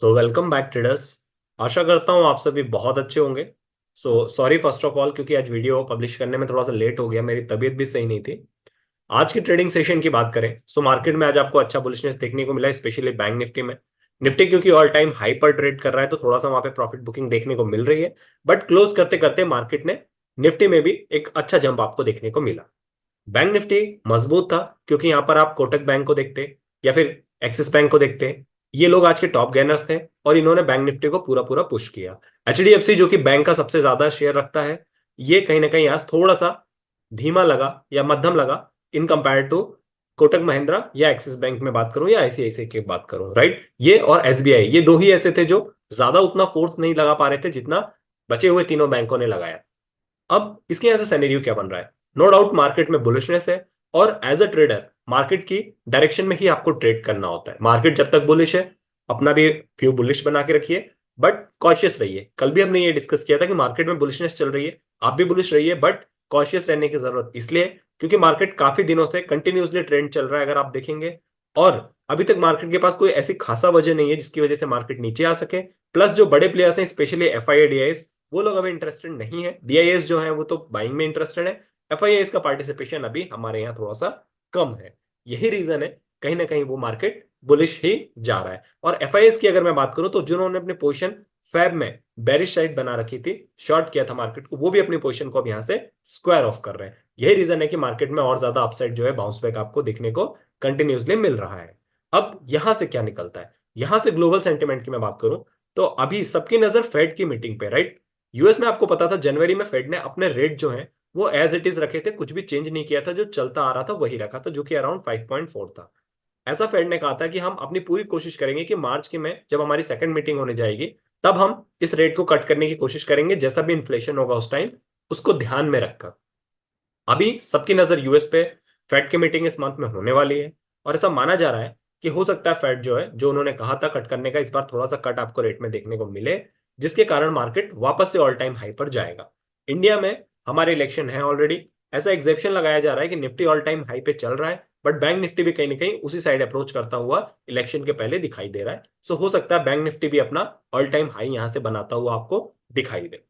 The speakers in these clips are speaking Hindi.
Welcome back traders. आशा करता हूँ आप सभी बहुत अच्छे होंगे। सॉरी फर्स्ट ऑफ ऑल, क्योंकि आज वीडियो पब्लिश करने में थोड़ा सा लेट हो गया, मेरी तबीयत भी सही नहीं थी। आज की ट्रेडिंग सेशन की बात करें, मार्केट में आज आपको अच्छा बुलिशनेस देखने को मिला, स्पेशली बैंक निफ्टी में। निफ्टी क्योंकि ऑल टाइम हाई पर ट्रेड कर रहा है, तो थोड़ा सा वहां पे प्रॉफिट बुकिंग देखने को मिल रही है। बट क्लोज करते करते मार्केट ने निफ्टी में भी एक अच्छा जंप आपको देखने को मिला। बैंक निफ्टी मजबूत था, क्योंकि यहां पर आप कोटक बैंक को देखते या फिर एक्सिस बैंक को देखते। ये लोग आज के टॉप गेनर्स थे और इन्होंने बैंक निफ्टी को पूरा पूरा पुश किया। एचडीएफसी जो कि बैंक का सबसे ज्यादा शेयर रखता है, ये कहीं ना कहीं आज थोड़ा सा धीमा लगा या मध्यम लगा in compare to Kotak Mahindra या एक्सिस बैंक में बात करूं या आईसीआईसीआई की बात करूं, राइट। ये और एसबीआई, ये दो ही ऐसे थे जो ज्यादा उतना फोर्स नहीं लगा पा रहे थे जितना बचे हुए तीनों बैंकों ने लगाया। अब इसके यहां से सिनेरियो क्या बन रहा है? नो डाउट मार्केट में बुलिशनेस है, और एज अ ट्रेडर मार्केट की डायरेक्शन में ही आपको ट्रेड करना होता है। मार्केट जब तक बुलिश है, अपना भी व्यू बुलिश बना के रखिए, बट कॉशियस रहिए। कल भी हमने ये डिस्कस किया था कि मार्केट में बुलिशनेस चल रही है, आप भी बुलिश रहिए, बट कॉशियस रहने की जरूरत इसलिए है क्योंकि मार्केट काफी दिनों से कंटिन्यूसली ट्रेंड चल रहा है, अगर आप देखेंगे। और अभी तक मार्केट के पास कोई ऐसी खासा वजह नहीं है जिसकी वजह से मार्केट नीचे आ सके। प्लस जो बड़े प्लेयर्स हैं, स्पेशली एफआईआईडीआईएस, वो लोग अभी इंटरेस्टेड नहीं है। डीआईएस जो है वो तो बाइंग में इंटरेस्टेड है। एफआईआईएस का पार्टिसिपेशन अभी हमारे यहाँ थोड़ा सा कम है। यही रीजन है, कहीं ना कहीं वो मार्केट बुलिश ही जा रहा है। और एफआईआईएस की अगर मैं बात करूं, तो जिन्होंने अपनी पोजीशन फैब में बेरिश साइड बना रखी थी, शॉर्ट किया था मार्केट को, वो भी अपनी पोजीशन को अब यहां से स्क्वायर ऑफ कर रहे हैं। यही रीजन है कि मार्केट में और ज्यादा अपसाइड जो है बाउंस बैक आपको देखने को कंटिन्यूसली मिल रहा है। अब यहां से क्या निकलता है? यहां से ग्लोबल सेंटिमेंट की मैं बात करूं, तो अभी सबकी नजर फेड की मीटिंग पे, राइट। यूएस में आपको पता था जनवरी में फेड ने अपने रेट जो है वो एज इट इज रखे थे, कुछ भी चेंज नहीं किया था। जो चलता आ रहा था वही रखा था, जो कि अराउंड 5.4 था। ऐसा फेड ने कहा था कि हम अपनी पूरी कोशिश करेंगे कि मार्च के में जब हमारी सेकंड मीटिंग होने जाएगी, तब हम इस रेट को कट करने की कोशिश करेंगे, जैसा भी इन्फ्लेशन होगा उस टाइम उसको ध्यान में रखकर। अभी सबकी नजर यूएस पे, फेड की मीटिंग इस मंथ में होने वाली है, और ऐसा माना जा रहा है कि हो सकता है फेड जो है, जो उन्होंने कहा था कट करने का, इस बार थोड़ा सा कट आपको रेट में देखने को मिले, जिसके कारण मार्केट वापस से ऑल टाइम हाई पर जाएगा। इंडिया में हमारे इलेक्शन है ऑलरेडी, ऐसा एग्जेप्शन लगाया जा रहा है कि निफ्टी ऑल टाइम हाई पे चल रहा है, बट बैंक निफ्टी भी कहीं ना कहीं उसी साइड अप्रोच करता हुआ इलेक्शन के पहले दिखाई दे रहा है। सो हो सकता है बैंक निफ्टी भी अपना ऑल टाइम हाई यहां से बनाता हुआ आपको दिखाई दे।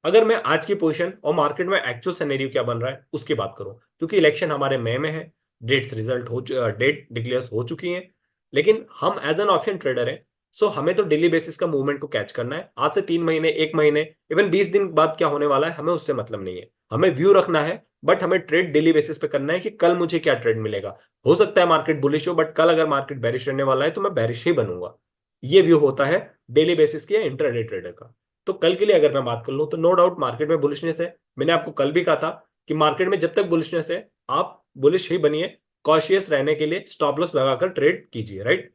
अगर मैं आज की पोजीशन और मार्केट में एक्चुअल सिनेरियो क्या बन रहा है उसकी बात करूं, क्योंकि इलेक्शन हमारे मई में है, डेट डिक्लेयर हो चुकी है, लेकिन हम एज एन ऑप्शन ट्रेडर है, सो हमें तो डेली बेसिस का मूवमेंट को कैच करना है। आज से 3 महीने, 1 महीने, इवन 20 दिन बाद क्या होने वाला है, हमें उससे मतलब नहीं है। हमें व्यू रखना है, बट हमें ट्रेड डेली बेसिस पे करना है कि कल मुझे क्या ट्रेड मिलेगा। हो सकता है मार्केट बुलिश हो, बट कल अगर मार्केट बैरिश रहने वाला है तो मैं बैरिश ही बनूंगा। ये व्यू होता है डेली बेसिस के या इंट्राडे ट्रेडर का। तो कल के लिए अगर मैं बात कर लूं, तो नो डाउट मार्केट में बुलिशनेस है। मैंने आपको कल भी कहा था कि मार्केट में जब तक बुलिशनेस है, आप बुलिश ही बनिए। कॉशियस रहने के लिए स्टॉप लॉस लगाकर ट्रेड कीजिए, राइट।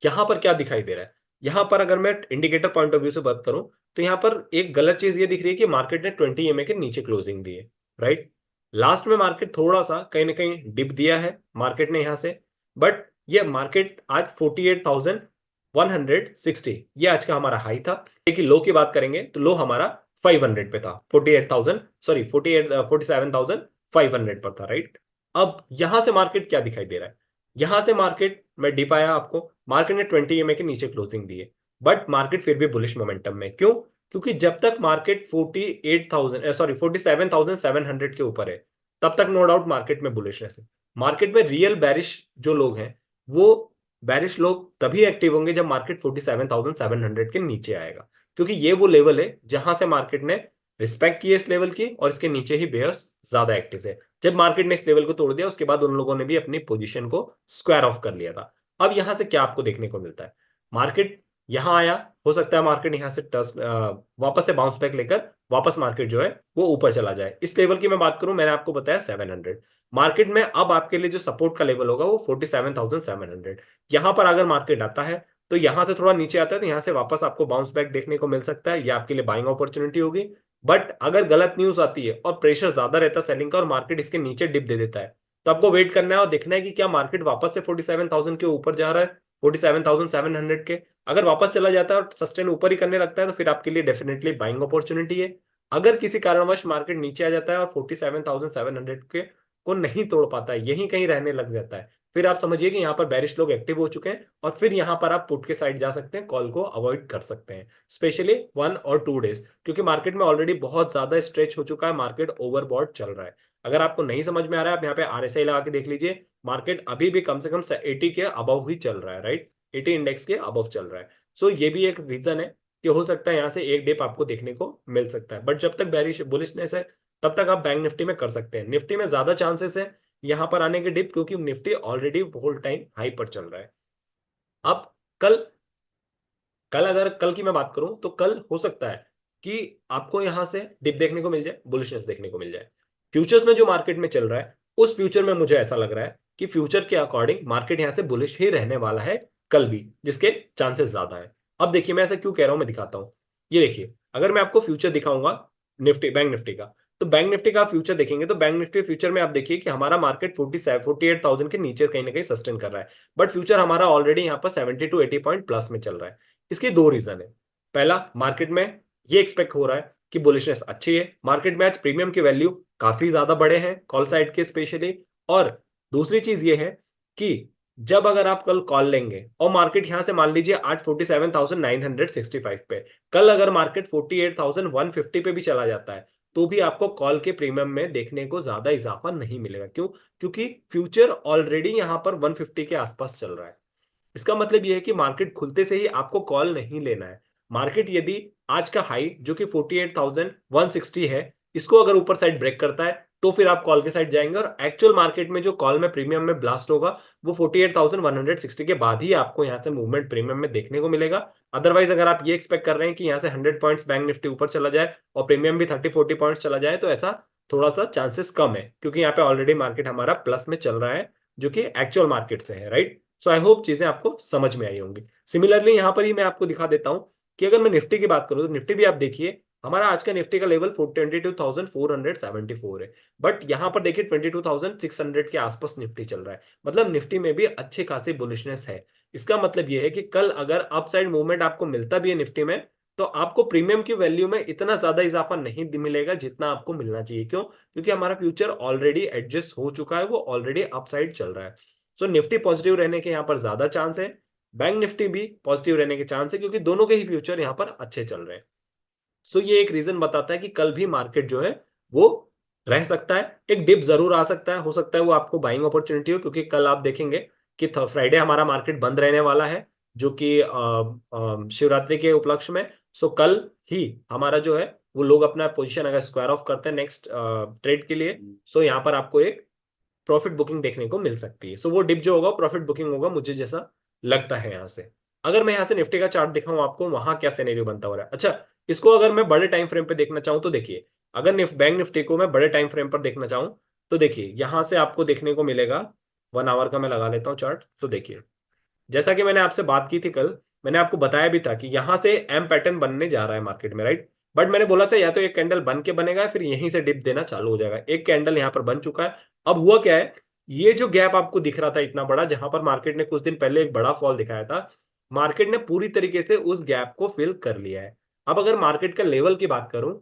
यहां पर क्या दिखाई दे रहा है? यहां पर अगर मैं इंडिकेटर पॉइंट ऑफ व्यू से बात करूं, तो यहां पर एक गलत चीज ये दिख रही है कि मार्केट ने 20 EMA के नीचे क्लोजिंग दी है, राइट। लास्ट में मार्केट थोड़ा सा कहीं ना कहीं डिप दिया है मार्केट ने यहां से, बट ये मार्केट आज 48,160, ये आज का हमारा हाई था। लेकिन लो की बात करेंगे तो लो हमारा 500 पे था, 48,000, सॉरी 47,500 पर था, राइट। अब यहां से मार्केट क्या दिखाई दे रहा है? यहां से मार्केट में डिप आया, आपको मार्केट ने 20 EMA के नीचे क्लोजिंग दी है, बट मार्केट फिर भी बुलिश मोमेंटम में। क्यों? क्योंकि जब तक मार्केट 47,700 के ऊपर है, तब तक नो डाउट मार्केट में बुलिशनेस है। मार्केट में रियल बैरिश जो लोग हैं, वो बैरिश लोग तभी एक्टिव होंगे जब मार्केट 47,700 के नीचे आएगा, क्योंकि ये वो लेवल है जहां से मार्केट ने रिस्पेक्ट की है इस लेवल की, और इसके नीचे ही बेयर्स ज्यादा एक्टिव है। जब मार्केट ने इस लेवल को तोड़ दिया, उसके बाद उन लोगों ने भी अपनी पोजीशन को स्क्वायर ऑफ कर लिया था। अब यहां से क्या आपको देखने को मिलता है? मार्केट यहां आया, हो सकता है मार्केट यहां से वापस से बाउंस बैक लेकर वापस मार्केट जो है वो ऊपर चला जाए। इस लेवल की मैं बात करूं, मैंने आपको बताया 700। मार्केट में अब आपके लिए जो सपोर्ट का लेवल होगा वो 47,700। यहां पर अगर मार्केट आता है, तो यहां से थोड़ा नीचे आता है, तो यहां से वापस आपको बाउंस बैक देखने को मिल सकता है, ये आपके लिए बाइंग अपॉर्चुनिटी होगी। बट अगर गलत न्यूज आती है और प्रेशर ज्यादा रहता है सेलिंग का, और मार्केट इसके नीचे डिप दे देता है, तो आपको वेट करना है और देखना है कि क्या मार्केट वापस से 47,000 के ऊपर जा रहा है, 47,700 के। अगर वापस चला जाता है और सस्टेन ऊपर ही करने लगता है, तो फिर आपके लिए डेफिनेटली बाइंग अपॉर्चुनिटी है। अगर किसी कारणवश मार्केट नीचे आ जाता है और 47,700 के को नहीं तोड़ पाता है, यहीं कहीं रहने लग जाता है, फिर आप समझिए कि यहाँ पर बेरिश लोग एक्टिव हो चुके हैं और फिर यहाँ पर आप पुट के साइड जा सकते हैं, कॉल को अवॉइड कर सकते हैं, स्पेशली 1 और 2 डेज, क्योंकि मार्केट में ऑलरेडी बहुत ज्यादा स्ट्रेच हो चुका है, मार्केट ओवरबॉट चल रहा है। अगर आपको नहीं समझ में आ रहा है, आप यहाँ पे आरएसआई लगा के देख लीजिए, मार्केट अभी भी कम से कम 80 के अबव ही चल रहा है, राइट, 80 इंडेक्स के अबव चल रहा है। सो ये भी एक रीजन है कि हो सकता है यहाँ से एक डिप आपको देखने को मिल सकता है, बट जब तक बेरिश बुलिशनेस है तब तक आप बैंक निफ्टी में कर सकते हैं। निफ्टी में ज्यादा चांसेस है यहां पर आने के डिप, क्योंकि Nifty already whole time high पर चल रहा है। अब कल कल अगर कल की मैं बात करूं तो कल हो सकता है कि आपको यहां से डिप देखने को मिल जाए, बुलिशनेस देखने को मिल जाए। फ्यूचर्स में जो मार्केट में चल रहा है उस फ्यूचर में मुझे ऐसा लग रहा है कि फ्यूचर के अकॉर्डिंग मार्केट यहां से बुलिश ही रहने वाला है कल भी, जिसके चांसेस ज्यादा है। अब देखिए मैं ऐसा क्यों कह रहा हूं, मैं दिखाता हूं। ये देखिए, अगर मैं आपको फ्यूचर दिखाऊंगा निफ्टी बैंक निफ्टी का, तो बैंक निफ्टी का आप फ्यूचर देखेंगे तो बैंक निफ्टी फ्यूचर में आप देखिए कि हमारा मार्केट 48,000 के नीचे कहीं ना कहीं सस्टेन कर रहा है, बट फ्यूचर हमारा ऑलरेडी यहाँ पर 70 to 80 पॉइंट प्लस में चल रहा है। इसके दो रीजन है। पहला, मार्केट में ये एक्सपेक्ट हो रहा है कि बुलिशनेस अच्छी है, मार्केट में आज प्रीमियम की वैल्यू काफी ज्यादा बड़े हैं कॉल साइड के स्पेशली। और दूसरी चीज ये है कि जब अगर आप कल कॉल लेंगे और मार्केट यहां से मान लीजिए आज 47,965 पे, कल अगर मार्केट 48,150 पे भी चला जाता है तो भी आपको कॉल के प्रीमियम में देखने को ज्यादा इजाफा नहीं मिलेगा। क्यों? क्योंकि फ्यूचर ऑलरेडी यहां पर 150 के आसपास चल रहा है। इसका मतलब यह है कि मार्केट खुलते से ही आपको कॉल नहीं लेना है। मार्केट यदि आज का हाई जो कि 48,160 है, इसको अगर ऊपर साइड ब्रेक करता है तो फिर आप कॉल के साइड जाएंगे, और एक्चुअल मार्केट में जो कॉल में प्रीमियम में ब्लास्ट होगा वो 48,160 के बाद ही आपको यहां से मूवमेंट प्रीमियम में देखने को मिलेगा। अदरवाइज अगर आप ये एक्सपेक्ट कर रहे हैं कि यहां से 100 पॉइंट्स बैंक निफ्टी ऊपर चला जाए और प्रीमियम भी 30-40 पॉइंट्स चला जाए, तो ऐसा थोड़ा सा चांसेस कम है, क्योंकि यहाँ पे ऑलरेडी मार्केट हमारा प्लस में चल रहा है जो कि एक्चुअल मार्केट से है, राइट। सो आई होप चीजें आपको समझ में आई होंगी। सिमिलरली यहां पर ही मैं आपको दिखा देता हूं कि अगर मैं निफ्टी की बात करूं तो निफ्टी भी आप देखिए, हमारा आज का निफ्टी का लेवल 22,474 है, बट यहां पर देखिए 22,600 के आसपास निफ्टी चल रहा है। मतलब निफ्टी में भी अच्छी खासी बुलिशनेस है। इसका मतलब यह है कि कल अगर अपसाइड मूवमेंट आपको मिलता भी है निफ्टी में, तो आपको प्रीमियम की वैल्यू में इतना ज्यादा इजाफा नहीं मिलेगा जितना आपको मिलना चाहिए। क्यों? क्योंकि हमारा फ्यूचर ऑलरेडी एडजस्ट हो चुका है, वो ऑलरेडी अपसाइड चल रहा है। सो निफ्टी पॉजिटिव रहने के यहाँ पर ज्यादा चांस है, बैंक निफ्टी भी पॉजिटिव रहने के चांस है, क्योंकि दोनों के ही फ्यूचर यहाँ पर अच्छे चल रहे हैं। सो ये एक रीजन बताता है कि कल भी मार्केट जो है वो रह सकता है, एक डिप जरूर आ सकता है, हो सकता है वो आपको बाइंग अपॉर्चुनिटी हो, क्योंकि कल आप देखेंगे कि फ्राइडे हमारा मार्केट बंद रहने वाला है, जो कि शिवरात्रि के उपलक्ष्य में। सो कल ही हमारा जो है वो लोग अपना पोजीशन अगर स्क्वायर ऑफ करते हैं नेक्स्ट ट्रेड के लिए, सो यहाँ पर आपको एक प्रॉफिट बुकिंग देखने को मिल सकती है। सो वो डिप जो होगा प्रॉफिट बुकिंग होगा, मुझे जैसा लगता है यहाँ से। अगर मैं यहाँ से निफ्टी का चार्ट दिखाऊं आपको, वहां क्या सिनेरियो बनता हो रहा है। अच्छा, इसको अगर मैं बड़े टाइम फ्रेम पे देखना चाहूं तो देखिए, अगर बैंक निफ्टी को मैं बड़े टाइम फ्रेम पर देखना चाहूं तो देखिए यहां से आपको देखने को मिलेगा, 1 आवर का मैं लगा लेता हूं चार्ट। तो देखिए, जैसा कि मैंने आपसे बात की थी कल, मैंने आपको बताया भी था कि यहां से एम पैटर्न बनने जा रहा है मार्केट में, राइट। बट मैंने बोला था या तो एक कैंडल बन के बनेगा फिर यहीं से डिप देना चालू हो जाएगा। एक कैंडल यहां पर बन चुका है। अब हुआ क्या है, ये जो गैप आपको दिख रहा था इतना बड़ा, जहां पर मार्केट ने कुछ दिन पहले एक बड़ा फॉल दिखाया था, मार्केट ने पूरी तरीके से उस गैप को फिल कर लिया है। अब अगर मार्केट का लेवल की बात करूं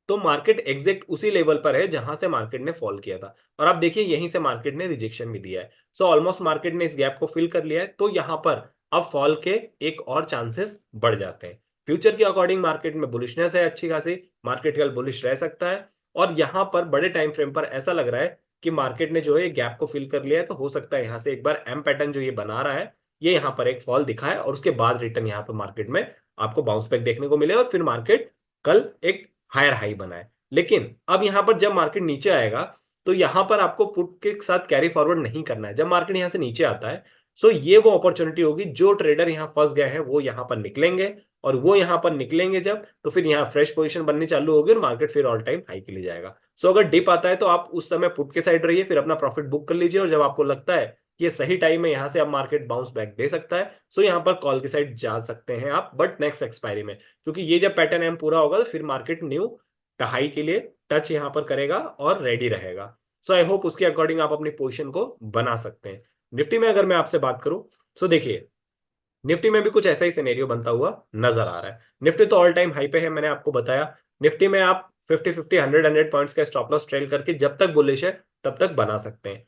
तो मार्केट एग्जैक्ट उसी लेवल पर है जहां से मार्केट ने फॉल किया था, और आप देखिए यहीं से मार्केट ने रिजेक्शन भी दिया है। सो ऑलमोस्ट मार्केट ने इस गैप को फिल कर लिया है, तो यहां पर अब फॉल के एक और चांसेस बढ़ जाते हैं। फ्यूचर के अकॉर्डिंग मार्केट में बुलिशनेस है अच्छी खासी, मार्केट कल बुलिश रह सकता है। और यहां पर बड़े टाइम फ्रेम पर ऐसा लग रहा है कि मार्केट ने जो है गैप को फिल कर लिया है, तो हो सकता है यहां से एक बार एम पैटर्न जो ये बना रहा है, ये यहां पर एक फॉल दिखाए और उसके बाद रिटर्न यहां पर मार्केट में आपको बाउंस बैक देखने को मिले, और फिर मार्केट कल एक हायर हाई बनाए। लेकिन अब यहां पर जब मार्केट नीचे आएगा तो यहां पर आपको पुट के साथ कैरी फॉरवर्ड नहीं करना है। जब मार्केट यहां से नीचे आता है, सो ये वो अपॉर्चुनिटी होगी, जो ट्रेडर यहां फंस गए हैं वो यहां पर निकलेंगे, और वो यहां पर निकलेंगे जब, तो फिर यहां फ्रेश पोजीशन बननी चालू होगी और मार्केट फिर ऑल टाइम हाई के लिए जाएगा। सो अगर डिप आता है तो आप उस समय पुट के साइड रहिए, फिर अपना प्रॉफिट बुक कर लीजिए, और जब आपको लगता है कि ये सही टाइम है यहां से अब मार्केट बाउंस बैक दे सकता है, सो यहां पर कॉल की साइड जा सकते हैं आप, बट नेक्स्ट एक्सपायरी में, क्योंकि ये जब पैटर्न एम पूरा होगा तो फिर मार्केट न्यू हाई के लिए टच यहां पर करेगा और रेडी रहेगा। सो आई होप उसके अकॉर्डिंग आप अपनी पोजीशन को बना सकते हैं। निफ्टी में अगर मैं आपसे बात करूं तो देखिए, निफ्टी में भी कुछ ऐसा ही सिनेरियो बनता हुआ नजर आ रहा है। निफ्टी तो ऑल टाइम हाई पे है, मैंने आपको बताया। निफ्टी में आप 50-50 100 पॉइंट्स का स्टॉप लॉस ट्रेल करके जब तक बुलिश है तब तक बना सकते हैं।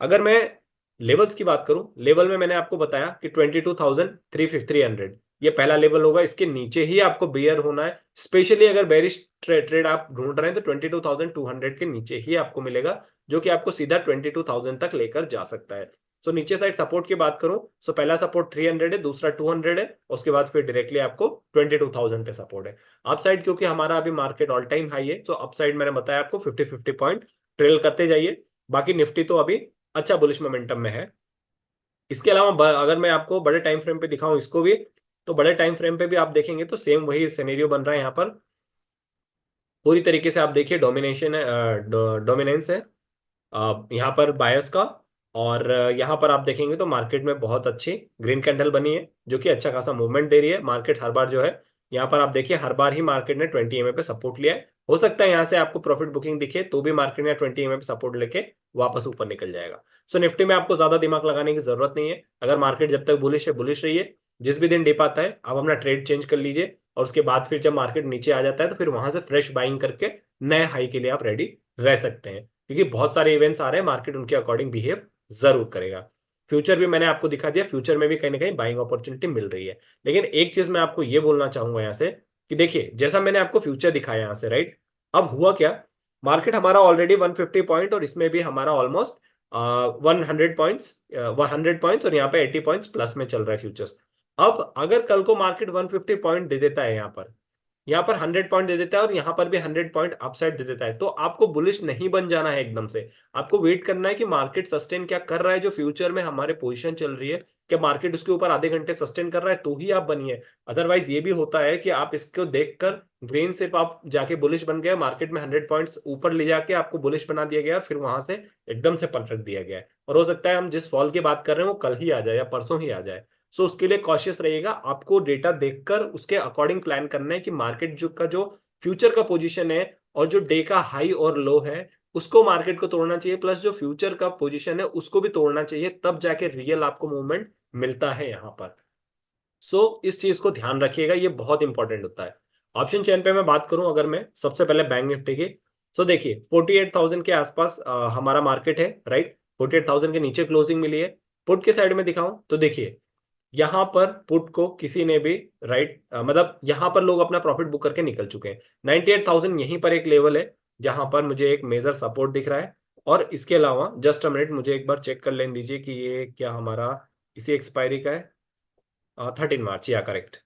अगर मैं लेवल्स की बात करूं, लेवल में मैंने आपको बताया कि 22,300 ये पहला लेवल होगा, इसके नीचे ही आपको बेयर होना है। स्पेशली अगर बेरिश ट्रेड आप ढूंढ रहे हैं तो 22,200 के नीचे ही आपको मिलेगा, जो कि आपको सीधा 22,000 तक लेकर जा सकता है। सो नीचे साइड सपोर्ट की बात करूं, सो पहला सपोर्ट 300 है, दूसरा 200 है, उसके बाद फिर डायरेक्टली आपको 22,000 पे सपोर्ट है। अप साइड क्योंकि हमारा अभी मार्केट ऑल टाइम हाई है, सो अप साइड मैंने बताया आपको 50-50 पॉइंट ट्रेल करते जाइए। बाकी निफ्टी तो अभी अच्छा बुलिश मोमेंटम में है। इसके अलावा अगर मैं आपको बड़े टाइम फ्रेम पे दिखाऊं इसको भी, तो बड़े टाइम फ्रेम पे भी आप देखेंगे तो सेम वही सिनेरियो बन रहा है यहाँ पर। पूरी तरीके से आप देखिए डोमिनेशन है, डोमिनेंस है यहाँ पर बायर्स का। और यहाँ पर आप देखेंगे तो मार्केट में बहुत अच्छी ग्रीन कैंडल बनी है, जो कि अच्छा खासा मूवमेंट दे रही है। मार्केट हर बार जो है, यहाँ पर आप देखिए हर बार ही मार्केट ने 20 पे सपोर्ट लिया है। हो सकता है यहाँ से आपको प्रॉफिट बुकिंग दिखे तो भी मार्केट ने 20 पे सपोर्ट लेके वापस ऊपर निकल जाएगा। सो निफ्टी में आपको ज्यादा दिमाग लगाने की जरूरत नहीं है। अगर मार्केट जब तक बुलिश है बुलिश रहिए, जिस भी दिन डिप आता है आप अपना ट्रेड चेंज कर लीजिए, और उसके बाद फिर जब मार्केट नीचे आ जाता है तो फिर वहां से फ्रेश बाइंग करके नए हाई के लिए आप रेडी रह सकते हैं, क्योंकि बहुत सारे इवेंट्स आ रहे हैं, मार्केट उनके अकॉर्डिंग बिहेव जरूर करेगा। फ्यूचर भी मैंने आपको दिखा दिया, फ्यूचर में भी कहीं ना कहीं बाइंग अपॉर्चुनिटी मिल रही है। लेकिन एक चीज मैं आपको ये बोलना चाहूंगा यहाँ से कि देखिए जैसा मैंने आपको फ्यूचर दिखाया यहाँ से, राइट, अब हुआ क्या, मार्केट हमारा ऑलरेडी 150 पॉइंट और इसमें भी हमारा ऑलमोस्ट 100 पॉइंट्स, 100 पॉइंट्स, और यहाँ पे 80 पॉइंट्स प्लस में चल रहा है फ्यूचर्स। अब अगर कल को मार्केट 150 पॉइंट दे देता है, यहाँ पर 100 पॉइंट दे देता है और यहाँ पर भी 100 पॉइंट अपसाइड दे देता है, तो आपको बुलिश नहीं बन जाना है एकदम से। आपको वेट करना है कि मार्केट सस्टेन क्या कर रहा है, जो फ्यूचर में हमारे पोजीशन चल रही है, कि मार्केट उसके ऊपर आधे घंटे सस्टेन कर रहा है तो ही आप बनिए। अदरवाइज ये भी होता है कि आप इसको देखकर ग्रेन से आप जाके बुलिश बन गए, मार्केट में 100 पॉइंट्स ऊपर ले जाके आपको बुलिश बना दिया गया, फिर वहां से एकदम से पलट दिया गया है, और हो सकता है हम जिस फॉल की बात कर रहे हैं वो कल ही आ जाए या परसों ही आ जाए। सो उसके लिए कॉशियस रहिएगा, आपको डेटा देखकर उसके अकॉर्डिंग प्लान करना है कि मार्केट का जो फ्यूचर का पोजीशन है और जो डे का हाई और लो है उसको मार्केट को तोड़ना चाहिए, प्लस जो फ्यूचर का पोजीशन है उसको भी तोड़ना चाहिए, तब जाके रियल आपको मूवमेंट मिलता है यहाँ पर। सो इस चीज को ध्यान रखिएगा, ये बहुत इंपॉर्टेंट होता है। ऑप्शन चेन पे मैं बात करूं अगर मैं सबसे पहले बैंक निफ्टी की, सो देखिए 48,000 के आसपास हमारा मार्केट है, राइट, 48,000 के नीचे क्लोजिंग मिली है। पुट के साइड में दिखाऊं तो देखिए यहां पर पुट को किसी ने भी, राइट, मतलब यहां पर लोग अपना प्रॉफिट बुक करके निकल चुके हैं। 98,000 यहीं पर एक लेवल है जहां पर मुझे एक मेजर सपोर्ट दिख रहा है। और इसके अलावा जस्ट अ मिनट, मुझे एक बार चेक कर लेने दीजिए कि ये क्या हमारा इसी एक्सपायरी का है, 13 मार्च, या करेक्ट।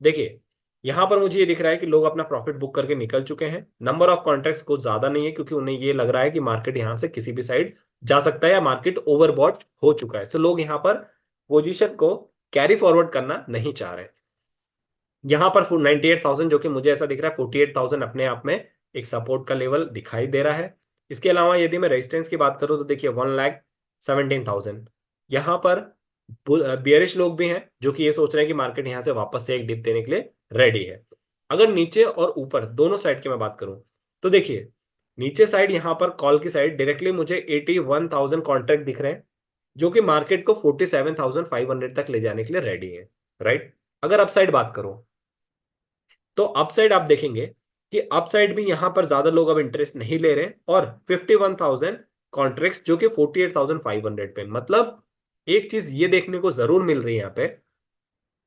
देखिए यहां पर मुझे ये दिख रहा है कि लोग अपना प्रॉफिट बुक करके निकल चुके हैं। नंबर ऑफ कॉन्ट्रैक्ट्स कुछ ज्यादा नहीं है, क्योंकि उन्हें ये लग रहा है कि मार्केट यहां से किसी भी साइड जा सकता है या मार्केट ओवरबॉट हो चुका है। तो लोग यहां पर पोजीशन को कैरी फॉरवर्ड करना नहीं चाह रहे। यहां पर 98,000 जो कि मुझे ऐसा दिख रहा है 48,000 अपने आप में एक सपोर्ट का लेवल दिखाई दे रहा है। इसके अलावा यदि मैं रेजिस्टेंस की बात करूं तो देखिए 1,17,000, यहाँ पर बियरिश लोग भी हैं जो कि ये सोच रहे हैं कि मार्केट यहां से वापस से एक डिप देने के लिए रेडी है। अगर नीचे और ऊपर दोनों साइड की मैं बात करूं तो देखिए नीचे साइड यहां पर कॉल की साइड डायरेक्टली मुझे 81,000 कॉन्ट्रैक्ट दिख रहे हैं, जो कि मार्केट को 47,500 तक ले जाने के लिए रेडी है, राइट। अगर अपसाइड बात करूं तो अपसाइड आप देखेंगे कि अपसाइड भी यहां पर ज्यादा लोग अब इंटरेस्ट नहीं ले रहे, और 51,000 कॉन्ट्रैक्ट्स जो कि 48,500 पे, मतलब एक चीज ये देखने को जरूर मिल रही है यहाँ पे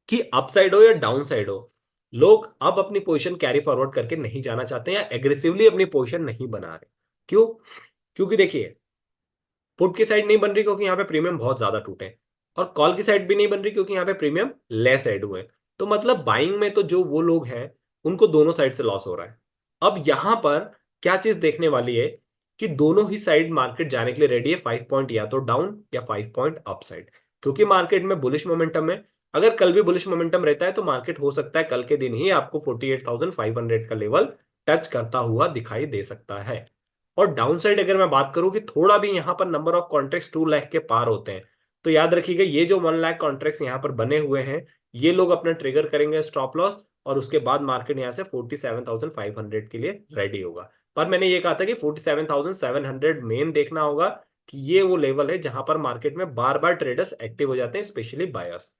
कि अपसाइड हो या डाउन साइड हो, लोग अब अपनी पोजीशन कैरी फॉरवर्ड करके नहीं जाना चाहते हैं या एग्रेसिवली अपनी पोजीशन नहीं बना रहे। क्यों? क्योंकि देखिए पुट की साइड नहीं बन रही क्योंकि यहाँ पे प्रीमियम बहुत ज्यादा टूटे हैं, और कॉल की साइड भी नहीं बन रही क्योंकि यहाँ पे प्रीमियम लेस ऐड हुए। तो मतलब बाइंग में तो जो वो लोग हैं उनको दोनों साइड से लॉस हो रहा है। अब यहां पर क्या चीज देखने वाली है कि दोनों ही साइड मार्केट जाने के लिए रेडी है, 5 पॉइंट या तो डाउन या 5 पॉइंट अप साइड, क्योंकि मार्केट में बुलिश मोमेंटम है। अगर कल भी बुलिश मोमेंटम रहता है तो मार्केट हो सकता है कल के दिन ही आपको 48,500 का लेवल टच करता हुआ दिखाई दे सकता है। और डाउन साइड अगर मैं बात करूं कि थोड़ा भी यहां पर नंबर ऑफ कॉन्ट्रैक्ट्स 2 लाख के पार होते हैं, तो याद रखिएगा ये जो 1 लाख कॉन्ट्रैक्ट्स यहां पर बने हुए हैं, ये लोग अपना ट्रिगर करेंगे स्टॉप लॉस, और उसके बाद मार्केट यहां से 47,500 के लिए रेडी होगा। पर मैंने ये कहा था कि 47,700 मेन देखना होगा कि ये वो लेवल है जहां पर मार्केट में बार बार ट्रेडर्स एक्टिव हो जाते हैं, स्पेशली बायर्स।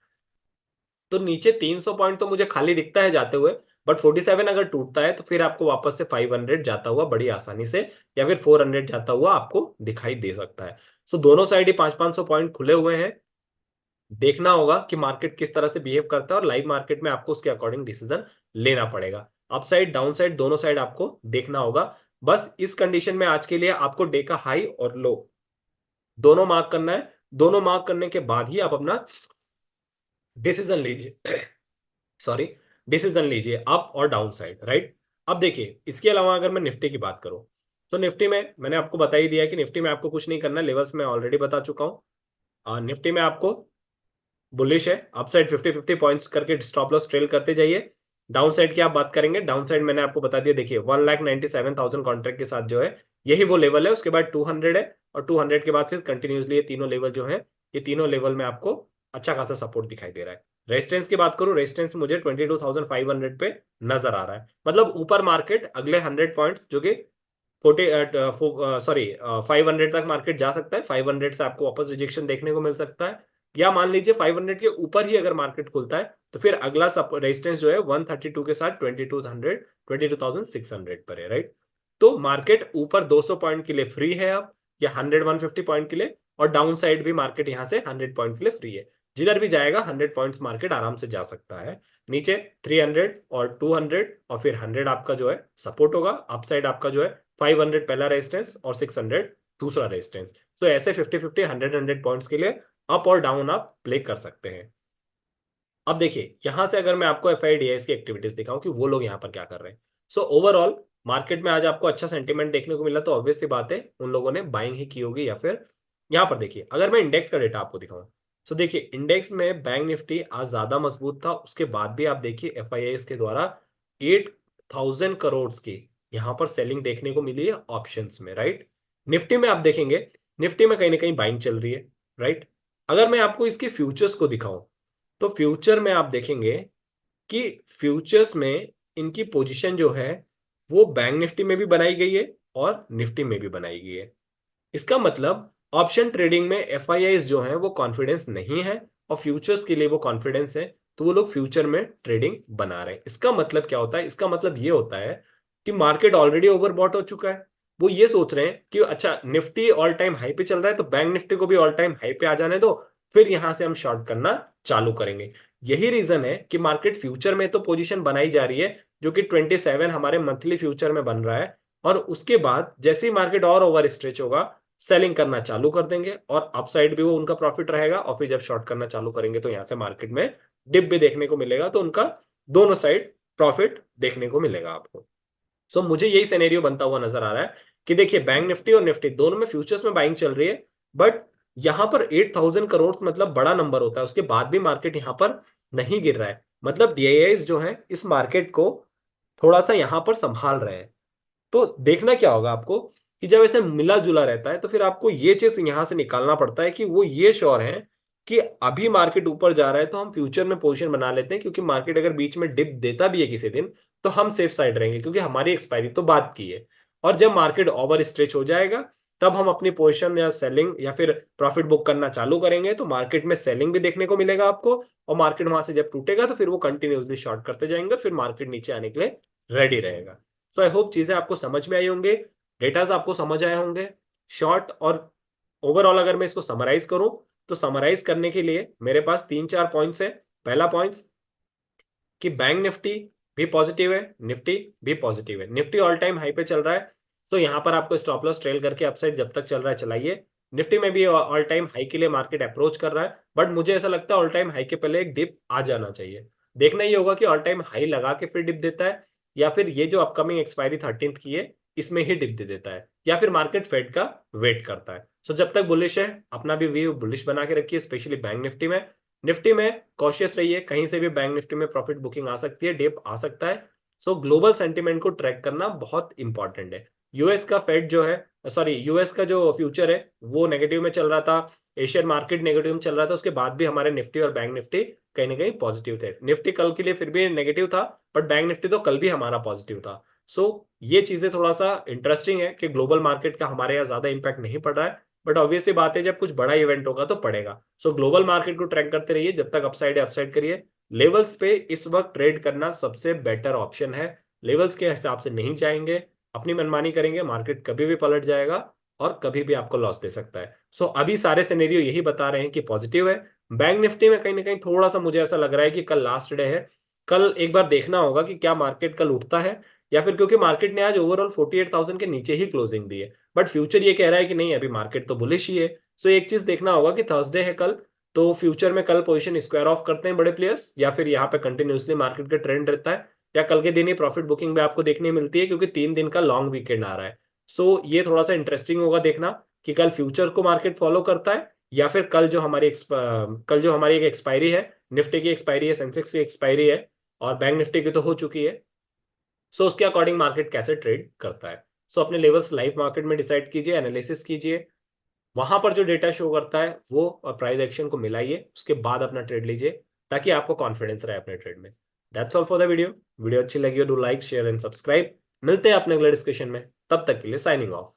तो नीचे 300 पॉइंट तो मुझे खाली दिखता है जाते हुए, बट 47 अगर टूटता है तो फिर आपको वापस से 500 जाता हुआ बड़ी आसानी से, या फिर 400 जाता हुआ आपको दिखाई दे सकता है। सो दोनों साइड ही 500-500 पॉइंट खुले हुए हैं। देखना होगा कि मार्केट किस तरह से बिहेव करता है और लाइव मार्केट में आपको उसके अकॉर्डिंग डिसीजन लेना पड़ेगा। अपसाइड डाउन साइड दोनों साइड आपको देखना होगा। बस इस कंडीशन में आज के लिए आपको डे का हाई और लो दोनों मार्क करना है। दोनों मार्क करने के बाद ही आप अपना डिसीजन लीजिए। सॉरी, डिसीजन लीजिए अप और डाउन साइड, राइट। अब देखिए इसके अलावा अगर मैं निफ्टी की बात करूं तो निफ्टी में मैंने आपको बता ही दिया है कि निफ्टी में आपको कुछ नहीं करना, लेवल्स में ऑलरेडी बता चुका हूं। निफ्टी में आपको बुलिश है, अपसाइड 50-50 पॉइंट्स करके स्टॉप लॉस ट्रेल करते जाइए। डाउन साइड की आप बात करेंगे, डाउन साइड मैंने आपको बता दिया, देखिए 1,97,000 कॉन्ट्रैक्ट के साथ जो है यही वो लेवल है, उसके बाद 200 है और 200 के बाद फिर कंटिन्यूसली ये तीनों लेवल जो है, ये तीनों लेवल में आपको अच्छा खासा सपोर्ट दिखाई दे रहा है। रेजिस्टेंस की बात करूं, रेजिस्टेंस मुझे 22,500 पे नजर आ रहा है, मतलब ऊपर मार्केट अगले 100 पॉइंट्स जो कि 500 तक मार्केट जा सकता है। 500 से आपको वापस रिजेक्शन देखने को मिल सकता है, या मान लीजिए 500 के ऊपर ही अगर मार्केट खुलता है तो फिर अगला रेजिस्टेंस जो है 132 के साथ 22,600 पर है, राइट। तो मार्केट ऊपर 200 पॉइंट के लिए फ्री है अब, या 100-150 पॉइंट के लिए, और डाउन साइड भी मार्केट यहां से 100 पॉइंट के लिए फ्री है। जिधर भी जाएगा 100 पॉइंट्स मार्केट आराम से जा सकता है। नीचे 300 और 200 और फिर 100 आपका जो है सपोर्ट होगा। अपसाइड आपका जो है 500 पहला रेजिस्टेंस और 600 दूसरा रेजिस्टेंस। तो ऐसे 50-50 100-100 पॉइंट्स के लिए अप और डाउन आप प्ले कर सकते हैं। अब देखिए यहां से अगर मैं आपको एफआईडीआईस की एक्टिविटीज दिखाऊं कि वो लोग यहां पर क्या कर रहे हैं। सो ओवरऑल मार्केट में आज आपको अच्छा सेंटीमेंट देखने को मिला, तो ऑब्वियस सी बात है उन लोगों ने बाइंग ही की होगी। या फिर यहां पर देखिए अगर मैं इंडेक्स का डेटा आपको दिखाऊं, तो देखिए इंडेक्स में बैंक निफ्टी आज ज्यादा मजबूत था, उसके बाद भी आप देखिए एफआईआईस के द्वारा 8,000 करोड़ की यहां पर सेलिंग देखने को मिली है ऑप्शंस में, राइट। निफ्टी में आप देखेंगे, निफ्टी में कहीं ना कहीं बाइंग चल रही है, राइट। अगर मैं आपको इसके फ्यूचर्स को दिखाऊं, तो फ्यूचर में आप देखेंगे कि फ्यूचर्स में इनकी पोजीशन जो है वो बैंक निफ्टी में भी बनाई गई है और निफ्टी में भी बनाई गई है। इसका मतलब ऑप्शन ट्रेडिंग में एफआईआईस जो है वो कॉन्फिडेंस नहीं है और फ्यूचर्स के लिए वो कॉन्फिडेंस है, तो वो लोग फ्यूचर में ट्रेडिंग बना रहे हैं। इसका मतलब क्या होता है? इसका मतलब ये होता है कि मार्केट ऑलरेडी ओवरबॉट हो चुका है। वो ये सोच रहे हैं कि अच्छा निफ्टी ऑल टाइम हाई पे चल रहा है तो बैंक निफ्टी को भी ऑल टाइम हाई पे आ जाने दो, फिर यहां से हम शॉर्ट करना चालू करेंगे। यही रीजन है कि मार्केट फ्यूचर में तो पोजीशन बनाई जा रही है, जो कि 27 हमारे मंथली फ्यूचर में बन रहा है, और उसके बाद जैसे ही मार्केट और ओवर स्ट्रेच होगा सेलिंग करना चालू कर देंगे और अपसाइड भी वो उनका प्रॉफिट रहेगा, और फिर जब शॉर्ट करना चालू करेंगे तो यहां से मार्केट में डिप भी देखने को मिलेगा, तो उनका दोनों साइड प्रॉफिट देखने को मिलेगा आपको। सो मुझे यही सिनेरियो बनता हुआ नजर आ रहा है कि देखिए बैंक निफ्टी और निफ्टी दोनों में फ्यूचर्स में बाइंग चल रही है, बट यहां पर 8,000 करोड़ मतलब बड़ा नंबर होता है, उसके बाद भी मार्केट यहां पर नहीं गिर रहा है। मतलब डीआईआईस जो है इस मार्केट को थोड़ा सा यहां पर संभाल रहे हैं। तो देखना क्या होगा आपको कि जब ऐसे मिला जुला रहता है तो फिर आपको ये चीज यहां से निकालना पड़ता है कि वो ये श्योर है कि अभी मार्केट ऊपर जा रहा है तो हम फ्यूचर में पोजीशन बना लेते हैं, क्योंकि मार्केट अगर बीच में डिप देता भी है किसी दिन तो हम सेफ साइड रहेंगे, क्योंकि हमारी एक्सपायरी तो बात की है। और जब मार्केट ओवर स्ट्रेच हो जाएगा तब हम अपनी पोजीशन या सेलिंग या फिर प्रॉफिट बुक करना चालू करेंगे, तो मार्केट में सेलिंग भी देखने को मिलेगा आपको, और मार्केट वहां से जब टूटेगा तो फिर वो कंटिन्यूसली शॉर्ट करते जाएंगे, फिर मार्केट नीचे आने के लिए रेडी रहेगा। सो आई होप चीजें आपको समझ में आई होंगे, डेटाज आपको समझ आए होंगे। शॉर्ट और ओवरऑल अगर मैं इसको समराइज करूं, तो समराइज करने के लिए मेरे पास 3-4 पॉइंट्स है। पहला पॉइंट कि बैंक निफ्टी भी पॉजिटिव है, निफ्टी भी पॉजिटिव है। निफ्टी ऑल टाइम हाई पे चल रहा है, तो यहां पर आपको स्टॉप लॉस ट्रेल करके अपसाइड जब तक चल रहा है चलाइए। निफ्टी में भी ऑल टाइम हाई के लिए मार्केट अप्रोच कर रहा है, बट मुझे ऐसा लगता है ऑल टाइम हाई के पहले एक डिप आ जाना चाहिए। देखना ही होगा कि ऑल टाइम हाई लगा के फिर डिप देता है, या फिर ये जो अपकमिंग एक्सपायरी 13th की है इसमें ही डिप दे देता है, या फिर मार्केट फेड का वेट करता है। सो जब तक बुलिश है अपना भी व्यू बुलिश बना के रखिए, स्पेशली बैंक निफ्टी में। निफ्टी में कॉशियस रहिए, कहीं से भी बैंक निफ्टी में प्रॉफिट बुकिंग आ सकती है, डिप आ सकता है। सो ग्लोबल सेंटीमेंट को ट्रैक करना बहुत इंपॉर्टेंट है। यूएस का फेड जो है, सॉरी यूएस का जो फ्यूचर है वो नेगेटिव में चल रहा था, एशियन मार्केट नेगेटिव में चल रहा था, उसके बाद भी हमारे निफ्टी और बैंक निफ्टी कहीं ना कहीं पॉजिटिव थे। निफ्टी कल के लिए फिर भी नेगेटिव था, बट बैंक निफ्टी तो कल भी हमारा पॉजिटिव था। सो ये चीजें थोड़ा सा इंटरेस्टिंग है कि ग्लोबल मार्केट का हमारे यहाँ ज्यादा इंपैक्ट नहीं पड़ रहा है, बट ऑब्वियस सी बात है जब कुछ बड़ा इवेंट होगा तो पड़ेगा। सो ग्लोबल मार्केट को ट्रैक करते रहिए, जब तक अपसाइड है अपसाइड करिए, लेवल्स पे इस वक्त ट्रेड करना सबसे बेटर ऑप्शन है। लेवल्स के हिसाब से नहीं जाएंगे, अपनी मनमानी करेंगे, मार्केट कभी भी पलट जाएगा और कभी भी आपको लॉस दे सकता है। सो अभी सारे सिनेरियो यही बता रहे हैं कि पॉजिटिव है। बैंक निफ्टी में कहीं ना कहीं थोड़ा सा मुझे ऐसा लग रहा है कि कल लास्ट डे है, कल एक बार देखना होगा कि क्या मार्केट कल उठता है या फिर, क्योंकि मार्केट ने आज ओवरऑल 48,000 के नीचे ही क्लोजिंग दी है, बट फ्यूचर ये कह रहा है कि नहीं, अभी मार्केट तो बुलिश ही है। सो एक चीज देखना होगा कि थर्सडे है कल, तो फ्यूचर में कल पोजीशन स्क्वायर ऑफ करते हैं बड़े प्लेयर्स, या फिर यहाँ पे कंटिन्यूसली मार्केट का ट्रेंड रहता है, या कल के दिन ही प्रॉफिट बुकिंग भी आपको देखने मिलती है, क्योंकि 3 दिन का लॉन्ग वीकेंड आ रहा है। सो ये थोड़ा सा इंटरेस्टिंग होगा देखना कि कल फ्यूचर को मार्केट फॉलो करता है या फिर कल जो हमारी एक एक्सपायरी है, निफ्टी की एक्सपायरी है, सेंसेक्स की एक्सपायरी है, और बैंक निफ्टी की तो हो चुकी है। सो उसके अकॉर्डिंग मार्केट कैसे ट्रेड करता है। सो अपने लेवल्स लाइव मार्केट में डिसाइड कीजिए, एनालिसिस कीजिए, वहां पर जो डेटा शो करता है वो और प्राइस एक्शन को मिलाइए, उसके बाद अपना ट्रेड लीजिए ताकि आपको कॉन्फिडेंस रहे अपने ट्रेड में। That's all for the video. Video अच्छी लगी हो, do like share and subscribe. मिलते हैं अपने अगले डिस्कशन में, तब तक के लिए साइनिंग ऑफ।